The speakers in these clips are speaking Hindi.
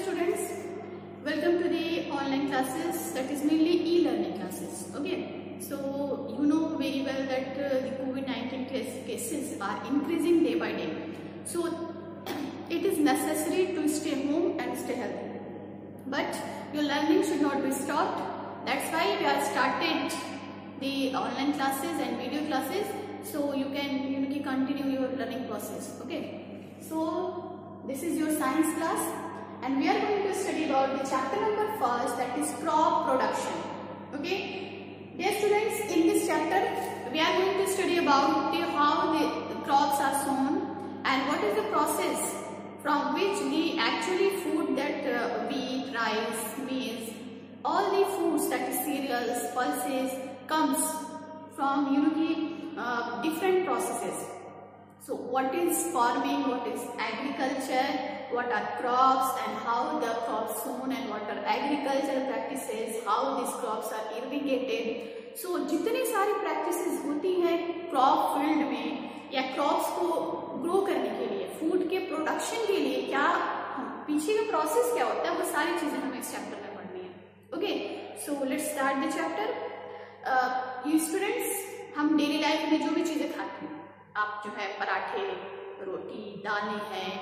students, welcome to the online classes, that is mainly e-learning classes. Okay, so you know very well that the COVID-19 cases are increasing day by day. So it is necessary to stay home and stay healthy. But your learning should not be stopped. That's why we have started the online classes and video classes, so you can continue your learning process. Okay, so this is your science class, and we are going to study about the chapter number 1, that is crop production. Okay, dear students, in this chapter we are going to study about how the crops are sown and what is the process from which the actually food that wheat, rice, maize, all the foods, that is cereals, pulses, comes from different processes. So what is farming, what is agriculture, what are crops, and how the crops sown, and what are agricultural practices, how these crops are irrigated. So जितनी सारी practices होती हैं crop field में या crops को grow करने के लिए, food के production के लिए, क्या पीछे का process क्या होता है, वो सारी चीजें हमें इस chapter में पढ़नी है. Okay, so let's start the chapter. You students, हम डेली लाइफ में जो भी चीजें खाते हैं, आप जो है पराठे, रोटी, दाने हैं,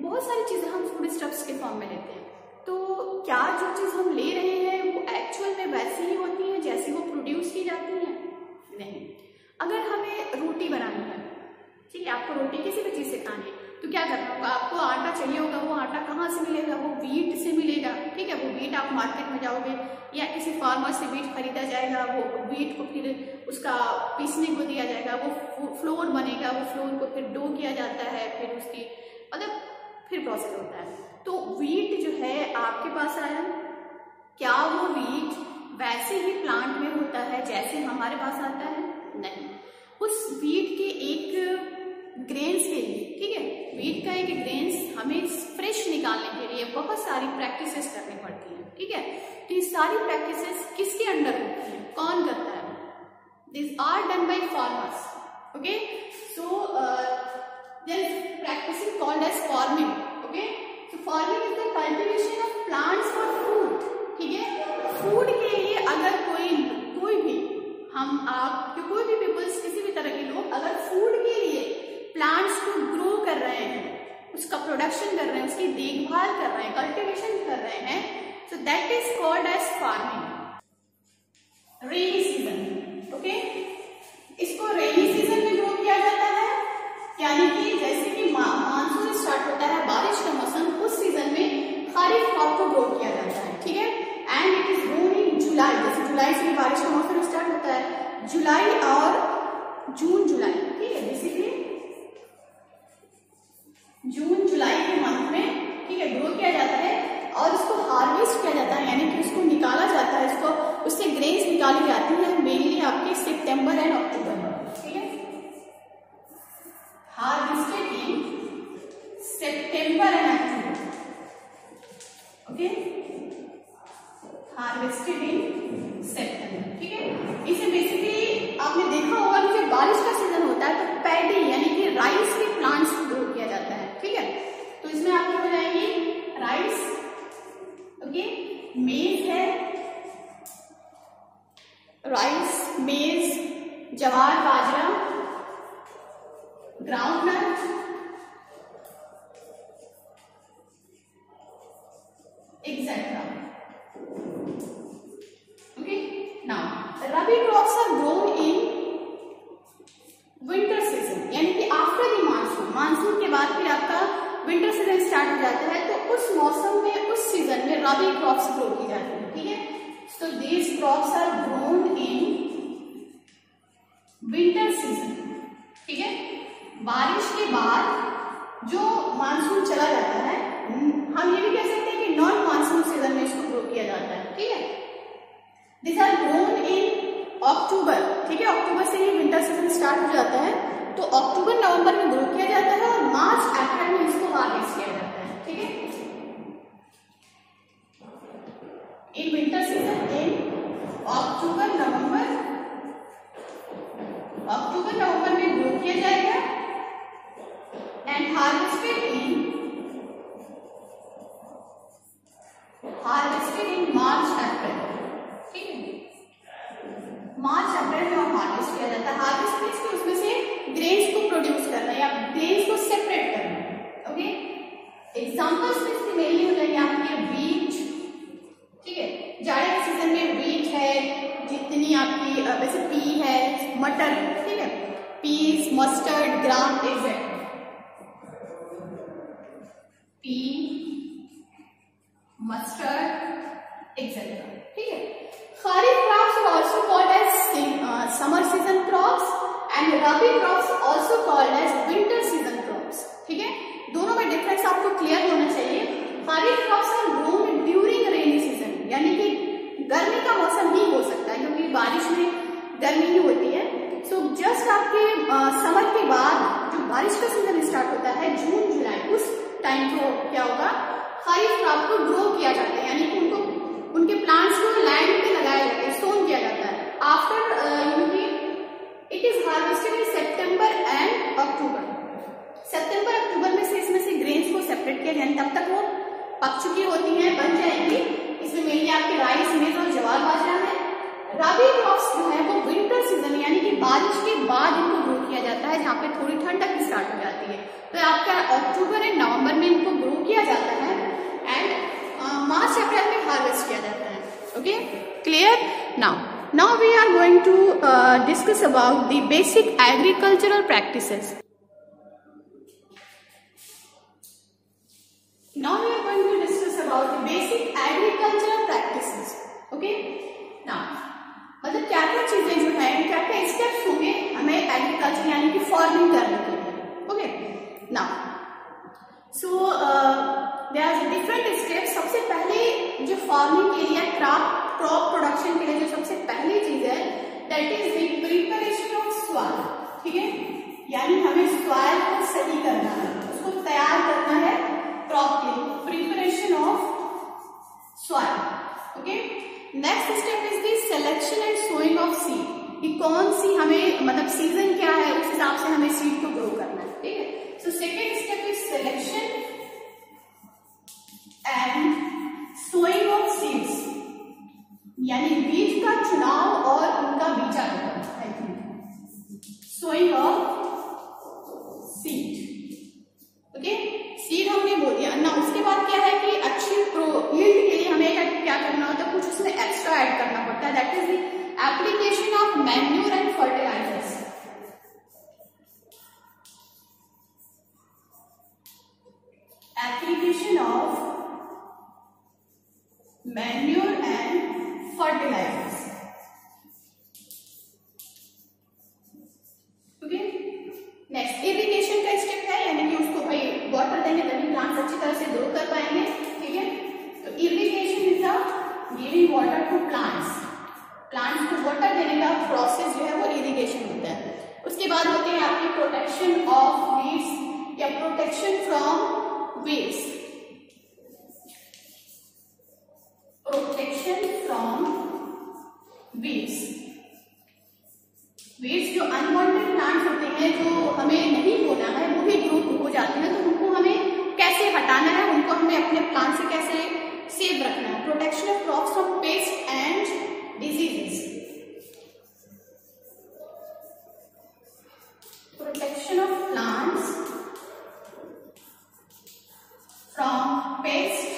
बहुत सारी चीजें हम फूड स्टफ्स के फॉर्म में लेते हैं. तो क्या जो चीज हम ले रहे हैं वो एक्चुअल में वैसी ही होती है जैसी वो प्रोड्यूस की जाती है? नहीं. अगर हमें रोटी बनानी है, ठीक है, आपको रोटी किसी भी चीज से खानी है, तो क्या करना होगा? आपको आटा चाहिए होगा. वो आटा कहाँ से मिलेगा? वो व्हीट से मिलेगा. ठीक है, वो व्हीट आप मार्केट में जाओगे या किसी फार्मर से व्हीट खरीदा जाएगा. वो व्हीट को फिर उसका पीसने को दिया जाएगा, वो फ्लोर बनेगा, वो फ्लोर को फिर डो किया जाता है, फिर उसकी मतलब फिर प्रोसेस होता है. तो व्हीट जो है आपके पास आया, क्या वो व्हीट वैसे ही प्लांट में होता है जैसे हमारे पास आता है? नहीं. उस व्हीट के एक ग्रेन्स के लिए, ठीक है, व्हीट का एक ग्रेन्स हमें फ्रेश निकालने के लिए बहुत सारी प्रैक्टिसेस करनी पड़ती है. ठीक है, तो ये सारी प्रैक्टिसेस किसके अंडर होती है, कौन करता है? This are done by farmers. Okay, so there is practicing called as farming. Okay, so farming is the cultivation of plants for food. ठीक है, फूड के लिए अगर कोई भी हम आप कोई भी पीपल्स, किसी भी तरह के लोग अगर फूड के लिए प्लांट्स को ग्रो कर रहे हैं, उसका प्रोडक्शन कर रहे हैं, उसकी देखभाल कर रहे हैं, कल्टिवेशन कर रहे हैं, so that is called as farming. Rainy season. Okay, इसको रेनी सीजन में ग्रो किया जाता है, यानी कि जैसे कि मानसून स्टार्ट होता है, बारिश का मौसम, उस सीजन में खरीफ क्रॉप को ग्रो किया जाता है. ठीक है, and it is grown in July. जैसे जुलाई से बारिश का मौसम स्टार्ट होता है, जुलाई और जून जुलाई. ठीक है, बेसिकली जून जुलाई के मंथ में, ठीक है, ग्रो किया जाता है और उसको हार्वेस्ट किया जाता है, यानी कि उसको निकाला जाता है, उसको उससे ग्रेन्स निकाली जाती है मेनली आपके सितंबर एंड अक्टूबर में. ठीक है, harvested in September and October. Okay, harvested in September. ठीक है, इसे बेसिकली आपने देखा होगा कि जब बारिश का सीजन होता है तो पैडी यानी कि राइस के प्लांट्स को ग्रो किया जाता है. ठीक है, तो इसमें आपको हो जाएगी राइस, ओके, मेज है, राइस, मेज, ज्वार, बाजरा, groundnut, etc. Okay, now rabi crops are grown in winter season, यानी कि आफ्टर द मानसून के बाद फिर आपका विंटर सीजन स्टार्ट हो जाता है, तो उस मौसम में, उस सीजन में रबी क्रॉप्स ग्रो की जाती है. ठीक है, so these crops are grown in winter season. ठीक है, बारिश के बाद जो मानसून चला जाता है, हम ये भी कह सकते हैं कि नॉन मानसून सीजन में इसको ग्रो किया जाता है. ठीक है, दिस आर ग्रोन इन अक्टूबर. ठीक है, अक्टूबर से ही विंटर सीजन स्टार्ट हो जाता है, तो अक्टूबर नवंबर में ग्रो किया जाता है और मार्च अप्रैल में इसको हार्वेस्ट किया जाता है. ठीक है, इन विंटर सीजन इन अक्टूबर नवंबर में ग्रो किया जाएगा and harvested in हार्वेस्टेड इन मार्च अप्रैल, ठीक है, मार्च अप्रैल में हार्वेस्ट किया जाता है। हार्वेस्ट मीन्स कि उसमें से ग्रेन्स को प्रोड्यूस करना या ग्रेन्स को सेपरेट करना, ओके। एग्जाम्पल्स में इसके मेनली हो जाएंगे आपके व्हीट, ठीक है, जाड़े के सीजन में व्हीट है, जितनी आपकी वैसे पी है, मटर, ठीक है, peas, mustard, gram, etcetera, pea, mustard, etcetera, ठीक है। Kharif crops are also called as summer season crops and rabi crops also called as winter season crops, ठीक है। दोनों में डिफरेंस आपको क्लियर होना चाहिए। Kharif crops are grown during rainy season, यानी कि गर्मी का मौसम ही हो सकता है क्योंकि बारिश में गर्मी ही होती है। सो जस्ट आपके समर के बाद जो बारिश का सीजन स्टार्ट होता है जून जुलाई, उस टाइम को क्या होगा, खरीफ क्रॉप को ग्रो किया जाता है, यानी कि उनको उनके प्लांट्स को लैंड पे लगाया जाता है, सोन किया जाता है। After it is harvested in September and October, सितंबर अक्टूबर में से इसमें से ग्रेन्स को सेपरेट किया जाए, तब तक वो पक चुकी होती हैं, बन जाएंगी। इसमें मेनली आपके राइस, मेज और ज्वार बाजरा है। रबी क्रॉप्स जो है वो विंटर सीजन यानी कि बारिश के बाद इनको ग्रो किया जाता है, जहाँ पे थोड़ी ठंडक स्टार्ट हो जाती है। तो आपका अक्टूबर एंड नवंबर में इनको ग्रो किया जाता है एंड मार्च अप्रैल में हार्वेस्ट किया जाता है, okay, clear. Now we are going to discuss about the basic agricultural practices. Now we are going to discuss about the basic agricultural practices. Okay? Now, मतलब क्या क्या चीजें जो है, क्या क्या स्टेप्स होंगे हमें एग्रीकल्चर यानी कि फार्मिंग करने के लिए। Okay, now so there are different steps. सबसे पहले जो फार्मिंग के लिए क्रॉप प्रोडक्शन के लिए जो सबसे पहली चीज है that is the preparation of soil, ठीक है, यानी हमें सॉइल को सही करना है, उसको तैयार करना है क्रॉप के लिए, preparation of soil, okay. Next step is the selection and sowing of seed, कि कौन सी हमें मतलब सीजन क्या है उस हिसाब से हमें सीड को ग्रो करना है, ठीक है। So second step is selection and sowing of seeds, यानी बीज का चुनाव और उनका बीजा रोपण, I think sowing of seed, okay. Seed हमने बोल दिया ना। उसके बाद क्या है कि अच्छी यील्ड के लिए हमें क्या करना होता है, कुछ उसमें एक्स्ट्रा ऐड करना पड़ता है, that is the application of manure and fertilisers. Application of manure and fertilisers, okay. Next irrigation का स्टेप है, यानी कि उसको भाई वाटर देंगे तभी प्लांट्स अच्छी तरह से ग्रो कर पाएंगे, ठीक है। तो irrigation is the giving water to plants, plants को वाटर देने का प्रोसेस जो है वो इरिगेशन होता है। उसके बाद होते हैं आपकी प्रोटेक्शन ऑफ वीड्स या protection from weeds, protection from weeds. Weeds जो अनवांटेड प्लांट्स होते हैं जो हमें नहीं बोना है वो भी ग्रो हो जाते हैं, तो उनको हमें कैसे हटाना है, उनको हमें अपने प्लांट से कैसे सेव रखना है। Protection of crops from paste and diseases, protection of plants from paste,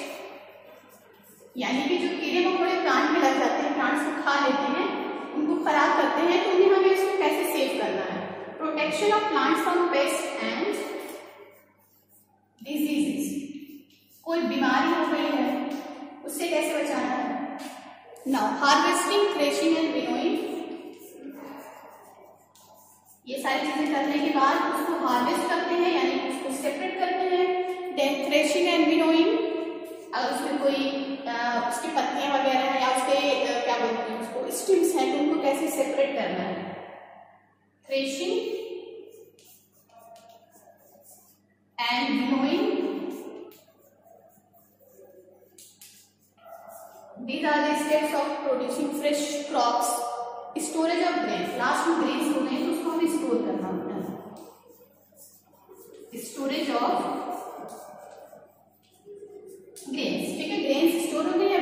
यानी कि जो कीड़े मकोड़े प्लांट में लग जाते हैं, प्लांट्स को खा लेते हैं, उनको खराब करते हैं, तो उन्हें हमें इसको कैसे सेव करना है। Protection of plants from paste and diseases, कोई बीमारी हो गई है उससे कैसे बचाना है। Now harvesting, threshing and winnowing, ये सारी चीजें करने के बाद उसको हार्वेस्ट करते हैं, यानी उसको सेपरेट करते हैं। देन थ्रेशिंग एंड विनोइंग, अगर उसमें कोई उसकी पत्तियां वगैरह है या उसके क्या बोलते हैं उसको स्टिम्स हैं, तो उनको कैसे सेपरेट करना है। Threshing and winnowing, these are the steps of producing fresh crops. Storage of grain, last में ग्रेन्स हो गए तो उसको हमें स्टोर करना होता है। स्टोरेज ऑफ ग्रेन्स, ठीक है, ग्रेन्स स्टोर हो गए या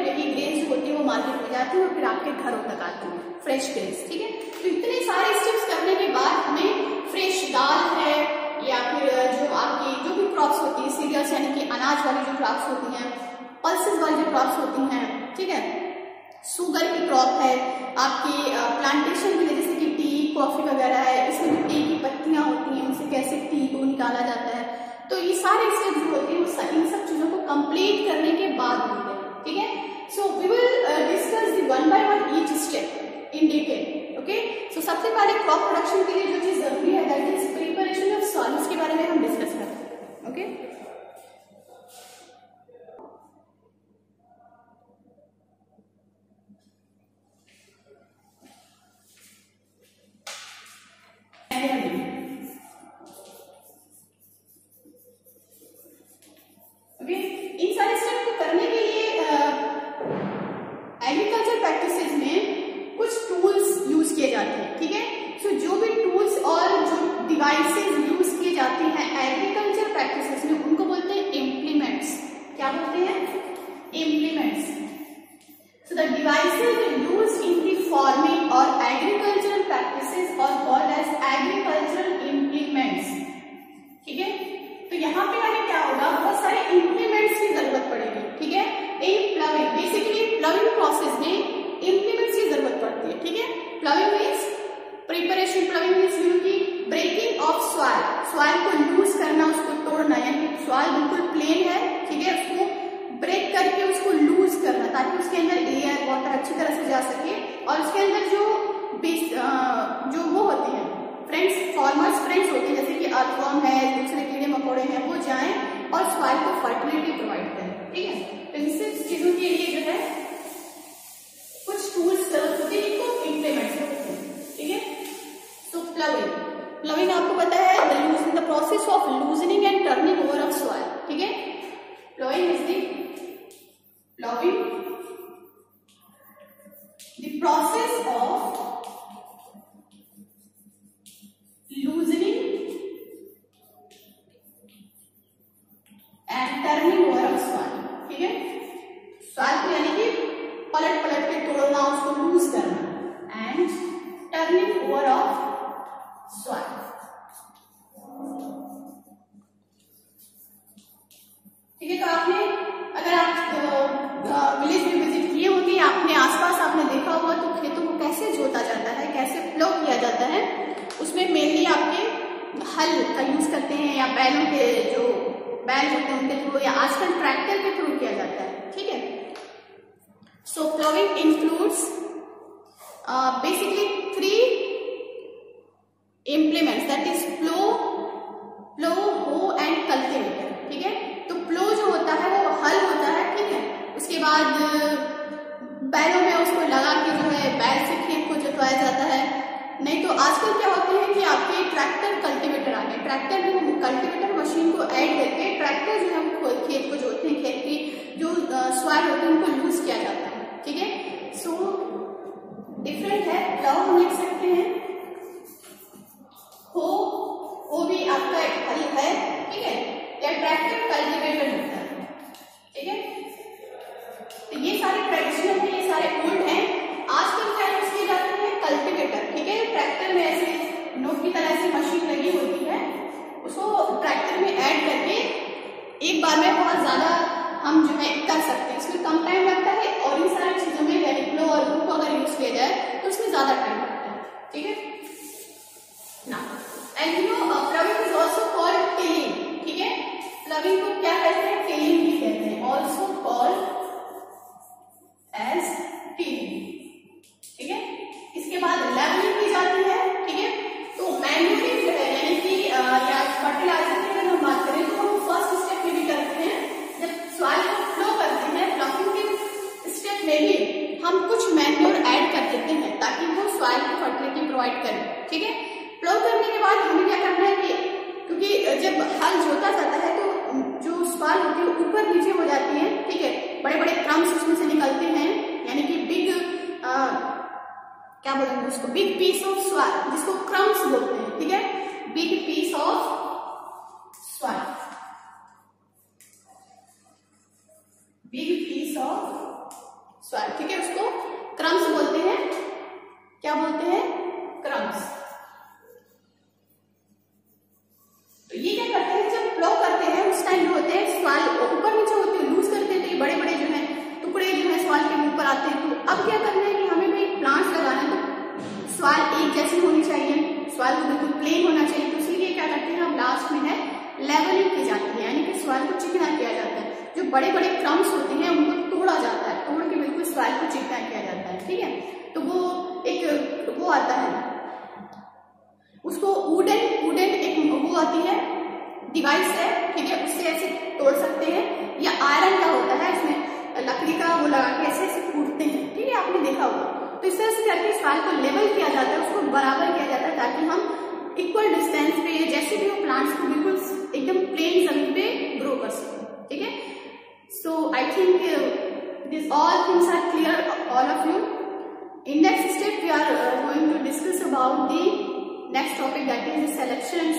फ्रेश ग्रेस, ठीक है। तो इतने सारे स्टेप्स करने के बाद हमें फ्रेश दाल है या फिर जो आपकी जो भी क्रॉप्स होती है, सीरियल्स यानी कि अनाज वाली जो क्रॉप्स होती हैं, पल्सेस वाली जो क्रॉप्स होती हैं, ठीक है, शुगर की क्रॉप है आपकी, प्लांटेशन के लिए जैसे कि टी कॉफी वगैरह है, इसमें टी की पत्तियां होती हैं, उनसे कैसे टी को निकाला जाता है। तो ये सारे स्टेप जो होते हैं इन सब चीजों को कंप्लीट करने के बाद होते हैं, ठीक है। So we will discuss the one by one each step in detail, okay. So सबसे पहले क्रॉप प्रोडक्शन के लिए जो चीज जरूरी है that is preparation of soil, इसके बारे में हम डिस्कस करते हैं, ओके। इन सारे स्टेप को करने के लिए एग्रीकल्चर प्रैक्टिसेस में कुछ टूल्स यूज किए जाते हैं, ठीक है। सो जो भी टूल्स और जो डिवाइसेस यूज किए जाते हैं एग्रीकल्चर प्रैक्टिसेस में उनको बोलते हैं इम्प्लीमेंट्स। क्या बोलते हैं? Implements. So the devices used in the farming और agricultural practices are called as agricultural implements, ठीक है। तो यहाँ पे हमें क्या होगा, बहुत सारे इम्प्लीमेंट्स की जरूरत पड़ेगी, ठीक है। इन प्लविंग, बेसिकली प्लविंग प्रोसेस में इम्प्लीमेंट्स की जरूरत पड़ती है, ठीक है। प्लविंग मीन्स प्रिपरेशन, प्लविंग मीन्स की ब्रेकिंग ऑफ सॉइल, सॉइल को लूज करना, उसको तोड़ना, यानी सॉइल बिल्कुल प्लेन है, ठीक है, उसको ब्रेक करके उसको लूज करना ताकि उसके अंदर एयर वाटर अच्छी तरह से जा सके और उसके अंदर जो वो होते हैं फ्रेंड्स, फार्मर्स फ्रेंड्स होते हैं जैसे कि अर्थवर्म है, दूसरे कीड़े मकोड़े हैं, वो जाएं और सॉइल को फर्टिलिटी प्रोवाइड करें, ठीक है। तो इन सब चीजों के लिए जो है कुछ टूल्स जरूरत होती है, इनको इम्प्लीमेंट करते हैं, ठीक है। तो प्लविंग, प्लविंग आपको पता है the process of loosening and turning over of soil, ठीक है। प्लविंग is the process of loosening and turning over of soil, ठीक है। सॉइल को यानी कि पलट पलट के तोड़ना, उसको लूज करना, and turning over of soil, ठीक है। तो आपने अगर आप विलेज में विजिट किए होंगे, आपने आसपास आपने देखा होगा तो खेतों को कैसे जोता जाता है, कैसे प्लो किया जाता है, उसमें मेनली आपके हल का यूज करते हैं या बैलों के जो बैल होते हैं उनके थ्रू या आजकल ट्रैक्टर के थ्रू किया जाता है, ठीक है। So ploughing includes basically 3 implements that is plough, hoe and cultivator, ठीक है। तो प्लो जो होता है वो हल होता है, ठीक है। उसके बाद बैलों में उसको लगा के जो है बैल से खेत को जोतवाया जाता है। नहीं तो आजकल क्या होते हैं कि आपके ट्रैक्टर कल्टीवेटर आ गए, ट्रैक्टर में वो कल्टीवेटर मशीन को ऐड करके ट्रैक्टर जो है वो खेत को जोतते हैं, खेत की जो सॉइल होती है उनको लूज किया जाता है, ठीक है। सो डिफरेंट है। प्लाउ हम लिख सकते हैं, हो भी आपका एक हल है, ठीक है, या ट्रैक्टर कल्टीवेटर होता है, ठीक है। तो ये सारे ट्रेडिशनल है, ये सारे ओल्ड हैं। आजकल क्या यूज किए जाते हैं? कल्टीवेटर, ठीक है। ट्रैक्टर में ऐसे नोक की तरह से मशीन लगी होती है, उसको ट्रैक्टर में ऐड करके एक बार में बहुत ज्यादा हम जो है कर सकते हैं, इसमें कम टाइम लगता है और इन सारी चीजों में वेरिप्लो और बुक को अगर यूज किया जाए तो उसमें ज्यादा टाइम लगता है, ठीक है ना। And you know प्लविंग is also called tilling, ठीक है। प्लविंग को क्या कहते हैं? टिलिंग भी कहते हैं, ऑल्सो कॉल्ड एज टिलिंग, ठीक है। इसके बाद लेवलिंग की जाती है, ठीक है। तो मैन्यूरिंग जो है यानी कि या फर्टिलाइजर की अगर हम बात करें तो हम फर्स्ट स्टेप में भी करते हैं, जब सॉइल को फ्लो करते हैं प्लॉकिंग के स्टेप में भी हम कुछ मैन्योर ऐड कर देते हैं ताकि वो सॉइल को फर्टिलिटी प्रोवाइड करे, ठीक है। फ्लो करने के बाद हमें क्या करना है कि क्योंकि जब हल जोता जाता है तो जो सॉइल होती है ऊपर नीचे हो जाती है, ठीक है, बड़े बड़े क्रम्स उसमें से निकलते हैं, यानी कि बिग क्या बोलेंगे उसको, बिग पीस ऑफ सॉइल, जिसको क्रम्स बोलते हैं, ठीक है, big piece of soil, big piece of soil, ठीक है, उसको क्रम्स बोलते हैं। क्या अब क्या करना है कि हमें कोई प्लांट्स लगाना है तो सॉइल एक जैसी होनी चाहिए, सॉइल को बिल्कुल प्लेन होना चाहिए। तो इसलिए क्या करते हैं, अब लास्ट में है लेवलिंग की जाती है, यानी कि सॉइल को चिकना किया जाता है। जो बड़े बड़े क्रम्स होते हैं उनको तोड़ा जाता है, तोड़ के बिल्कुल सॉइल को चिकना किया जाता है, ठीक है। तो वो एक वो आता है, उसको वुडन एक वो आती है, डिवाइस है, ठीक है, उससे ऐसे तोड़ सकते हैं, या आयरन का होता है, इसमें लकड़ी का वो लगा के ऐसे ऐसे कूटते हैं, ठीक है, आपने देखा होगा। तो इस तरह से करके सॉइल को लेवल किया जाता है, उसको बराबर किया जाता है, ताकि हम इक्वल डिस्टेंस पे जैसे भी हो प्लांट्स को बिल्कुल एकदम प्लेन जमीन पे ग्रो कर सकें, ठीक है। So I think this all things are clear all of you. In next step we are going to discuss about the next topic, that is the selection and